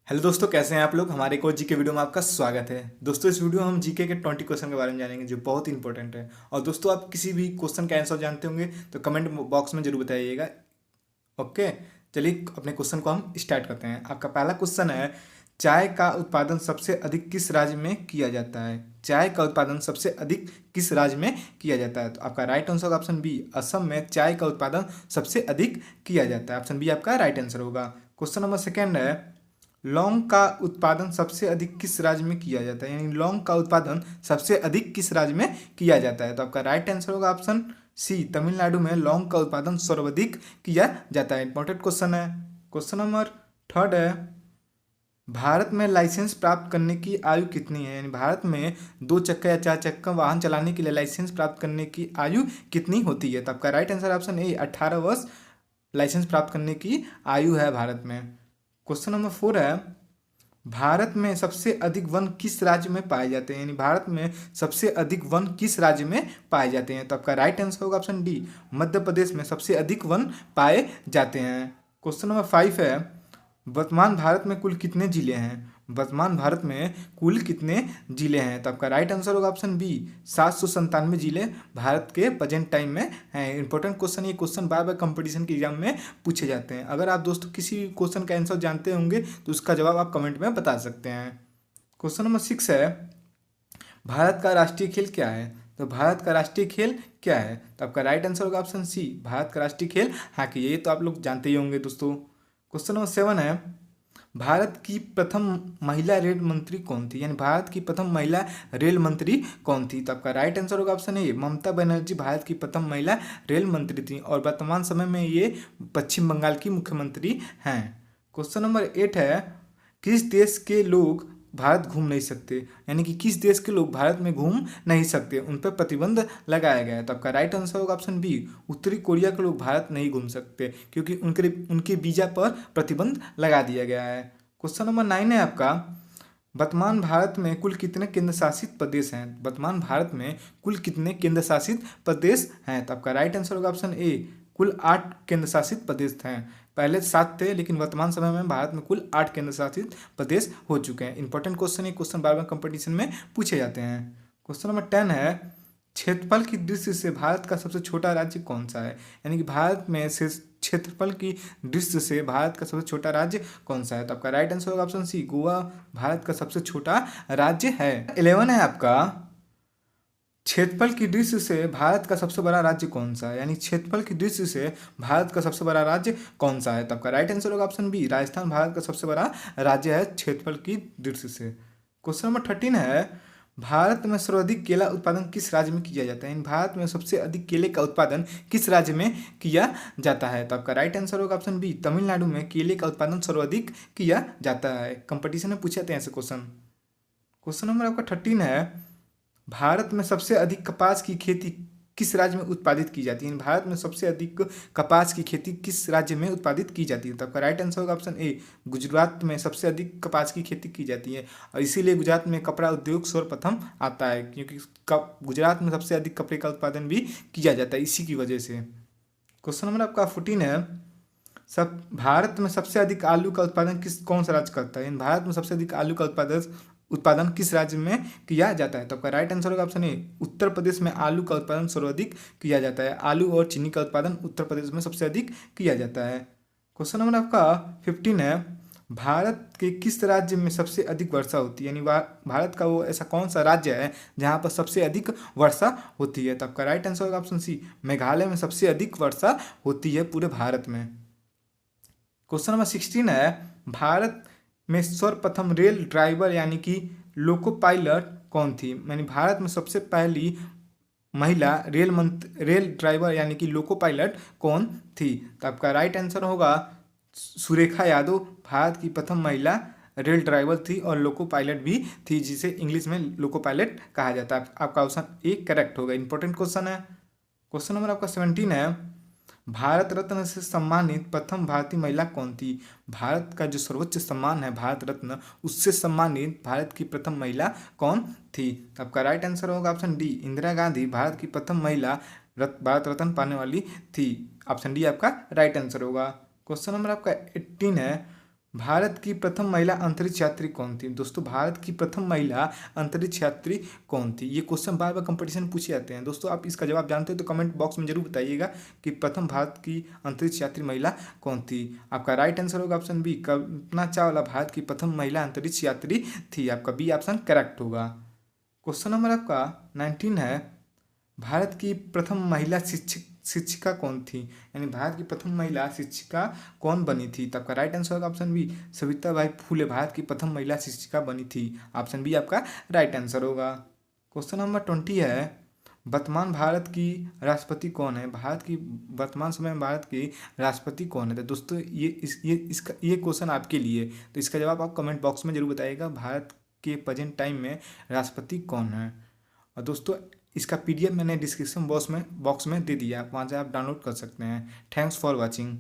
Hello दोस्तों, कैसे हैं आप लोग। हमारे को जीके वीडियो में आपका स्वागत है। दोस्तों, इस वीडियो में हम जीके के 20 क्वेश्चन के बारे में जानेंगे जो बहुत इंपॉर्टेंट है। और दोस्तों, आप किसी भी क्वेश्चन का आंसर जानते होंगे तो कमेंट बॉक्स में जरूर बताइएगा। ओके, चलिए अपने क्वेश्चन को हम स्टार्ट करते हैं। आपका पहला क्वेश्चन है, चाय का उत्पादन सबसे अधिक किस राज्य में किया जाता है। चाय का उत्पादन सबसे अधिक किस राज्य में किया जाता है। तो आपका राइट आंसर होगा ऑप्शन बी, असम में चाय का उत्पादन सबसे अधिक किया जाता है। ऑप्शन बी आपका राइट आंसर होगा। क्वेश्चन नंबर सेकेंड है, लौंग का उत्पादन सबसे अधिक किस राज्य में किया जाता है। यानी लौंग का उत्पादन सबसे अधिक किस राज्य में किया जाता है। तो आपका राइट आंसर होगा ऑप्शन सी, तमिलनाडु में लौंग का उत्पादन सर्वाधिक किया जाता है। इंपॉर्टेंट क्वेश्चन है। क्वेश्चन नंबर थर्ड है, भारत में लाइसेंस प्राप्त करने की आयु कितनी है। यानी भारत में 2 चक्का या 4 चक्का वाहन चलाने के लिए लाइसेंस प्राप्त करने की आयु कितनी होती है। तो आपका राइट आंसर ऑप्शन ए, 18 वर्ष लाइसेंस प्राप्त करने की आयु है भारत में। क्वेश्चन नंबर 4 है, भारत में सबसे अधिक वन किस राज्य में पाए जाते हैं। यानी भारत में सबसे अधिक वन किस राज्य में पाए जाते हैं। तो आपका राइट आंसर होगा ऑप्शन डी, मध्य प्रदेश में सबसे अधिक वन पाए जाते हैं। क्वेश्चन नंबर 5 है, वर्तमान भारत में कुल कितने जिले हैं। वर्तमान भारत में कुल कितने जिले हैं। तो आपका राइट आंसर होगा ऑप्शन बी, 797 जिले भारत के प्रेजेंट टाइम में हैं। इंपॉर्टेंट क्वेश्चन, ये क्वेश्चन बार बार कंपटीशन के एग्जाम में पूछे जाते हैं। अगर आप दोस्तों किसी भी क्वेश्चन का आंसर जानते होंगे तो उसका जवाब आप कमेंट में बता सकते हैं। क्वेश्चन नंबर 6 है, भारत का राष्ट्रीय खेल क्या है। तो भारत का राष्ट्रीय खेल क्या है। तो आपका राइट आंसर होगा ऑप्शन सी, भारत का राष्ट्रीय खेल हॉकी। ये तो आप लोग जानते ही होंगे दोस्तों। क्वेश्चन नंबर 7 है, भारत की प्रथम महिला रेल मंत्री कौन थी। यानी भारत की प्रथम महिला रेल मंत्री कौन थी। तो आपका राइट आंसर होगा ऑप्शन ए, ममता बनर्जी भारत की प्रथम महिला रेल मंत्री थी और वर्तमान समय में ये पश्चिम बंगाल की मुख्यमंत्री हैं। क्वेश्चन नंबर 8 है, किस देश के लोग भारत घूम नहीं सकते। यानी कि किस देश के लोग भारत में घूम नहीं सकते, उन पर प्रतिबंध लगाया गया है। तो आपका राइट आंसर होगा ऑप्शन बी, उत्तरी कोरिया के लोग भारत नहीं घूम सकते क्योंकि उनके उनके वीजा पर प्रतिबंध लगा दिया गया है। क्वेश्चन नंबर 9 है आपका, वर्तमान भारत में कुल कितने केंद्र शासित प्रदेश हैं। वर्तमान भारत में कुल कितने केंद्र शासित प्रदेश हैं। तो आपका राइट आंसर होगा ऑप्शन ए, कुल 8 केंद्र शासित प्रदेश हैं। पहले 7 थे लेकिन वर्तमान समय में भारत में कुल 8 केंद्र शासित प्रदेश हो चुके हैं। इंपॉर्टेंट क्वेश्चन, ये क्वेश्चन बार बार कंपटीशन में पूछे जाते हैं। क्वेश्चन नंबर 10 है, क्षेत्रफल की दृष्टि से भारत का सबसे छोटा राज्य कौन सा है। यानी कि भारत में से क्षेत्रफल की दृष्टि से भारत का सबसे छोटा राज्य कौन सा है। तो आपका राइट आंसर होगा ऑप्शन सी, गोवा भारत का सबसे छोटा राज्य है। 11 है आपका, क्षेत्रफल की दृष्टि से भारत का सबसे बड़ा राज्य कौन सा है। यानी क्षेत्रफल की दृष्टि से भारत का सबसे बड़ा राज्य कौन सा है। तो आपका राइट आंसर होगा ऑप्शन बी, राजस्थान भारत का सबसे बड़ा राज्य है क्षेत्रफल की दृष्टि से। क्वेश्चन नंबर 13 है, भारत में सर्वाधिक केला उत्पादन किस राज्य में किया जाता है। इन भारत में सबसे अधिक केले का उत्पादन किस राज्य में किया जाता है। तो आपका राइट आंसर होगा ऑप्शन बी, तमिलनाडु में केले का उत्पादन सर्वाधिक किया जाता है। कंपटीशन में पूछे जाते हैं ऐसे क्वेश्चन। क्वेश्चन नंबर आपका 13 है, भारत में सबसे अधिक कपास की खेती किस राज्य में उत्पादित की जाती है। भारत में सबसे अधिक कपास की खेती किस राज्य में उत्पादित की जाती है। तो आपका राइट आंसर होगा ऑप्शन ए, गुजरात में सबसे अधिक कपास की खेती की जाती है और इसीलिए गुजरात में कपड़ा उद्योग सर्वप्रथम आता है क्योंकि गुजरात में सबसे अधिक कपड़े का उत्पादन भी किया जाता है इसी की वजह से। क्वेश्चन नंबर आपका 14 है, सब भारत में सबसे अधिक आलू का उत्पादन कौन सा राज्य करता है। भारत में सबसे अधिक आलू का उत्पादन किस राज्य में किया जाता है। तो आपका राइट आंसर होगा ऑप्शन ए, उत्तर प्रदेश में आलू का उत्पादन सर्वाधिक किया जाता है। आलू और चीनी का उत्पादन उत्तर प्रदेश में सबसे अधिक किया जाता है। क्वेश्चन नंबर आपका 15 है, भारत के किस राज्य में सबसे अधिक वर्षा होती है। यानी भारत का वो ऐसा कौन सा राज्य है जहाँ पर सबसे अधिक वर्षा होती है। तो आपका राइट आंसर होगा ऑप्शन सी, मेघालय में सबसे अधिक वर्षा होती है पूरे भारत में। क्वेश्चन नंबर 16 है, भारत में सर्वप्रथम रेल ड्राइवर यानी कि लोको पायलट कौन थी। यानी भारत में सबसे पहली महिला रेल ड्राइवर यानी कि लोको पायलट कौन थी। तो आपका राइट आंसर होगा सुरेखा यादव भारत की प्रथम महिला रेल ड्राइवर थी और लोको पायलट भी थी जिसे इंग्लिश में लोको पायलट कहा जाता है। आपका ऑप्शन ए करेक्ट होगा। इंपॉर्टेंट क्वेश्चन है। क्वेश्चन नंबर आपका 17 है, भारत रत्न से सम्मानित प्रथम भारतीय महिला कौन थी। भारत का जो सर्वोच्च सम्मान है भारत रत्न, उससे सम्मानित भारत की प्रथम महिला कौन थी। तो आपका राइट आंसर होगा ऑप्शन डी, इंदिरा गांधी भारत की प्रथम महिला भारत रत्न पाने वाली थी। ऑप्शन डी आपका राइट आंसर होगा। क्वेश्चन नंबर आपका 18 है, भारत की प्रथम महिला अंतरिक्ष यात्री कौन थी? दोस्तों भारत की प्रथम महिला अंतरिक्ष यात्री कौन थी? ये क्वेश्चन बार बार कंपटीशन पूछे जाते हैं दोस्तों। आप इसका जवाब जानते हो तो कमेंट बॉक्स में जरूर बताइएगा कि प्रथम भारत की अंतरिक्ष यात्री महिला कौन थी। आपका राइट आंसर होगा ऑप्शन बी, कल्पना चावला भारत की प्रथम महिला अंतरिक्ष यात्री थी। आपका बी ऑप्शन करेक्ट होगा। क्वेश्चन नंबर आपका 19 है, भारत की प्रथम महिला शिक्षिका कौन थी? यानी भारत की प्रथम महिला शिक्षिका कौन बनी थी? तो आपका राइट आंसर होगा ऑप्शन बी, सावित्रीबाई फुले भारत की प्रथम महिला शिक्षिका बनी थी। ऑप्शन बी आपका राइट आंसर होगा। क्वेश्चन नंबर 20 है, वर्तमान भारत की राष्ट्रपति कौन है? भारत की वर्तमान समय में भारत की राष्ट्रपति कौन है? तो दोस्तों ये क्वेश्चन आपके लिए, तो इसका जवाब आप कमेंट बॉक्स में जरूर बताइएगा। भारत के प्रेजेंट टाइम में राष्ट्रपति कौन है? और दोस्तों इसका पीडीएफ मैंने डिस्क्रिप्शन बॉक्स में दे दिया, वहाँ से आप डाउनलोड कर सकते हैं। Thanks for watching.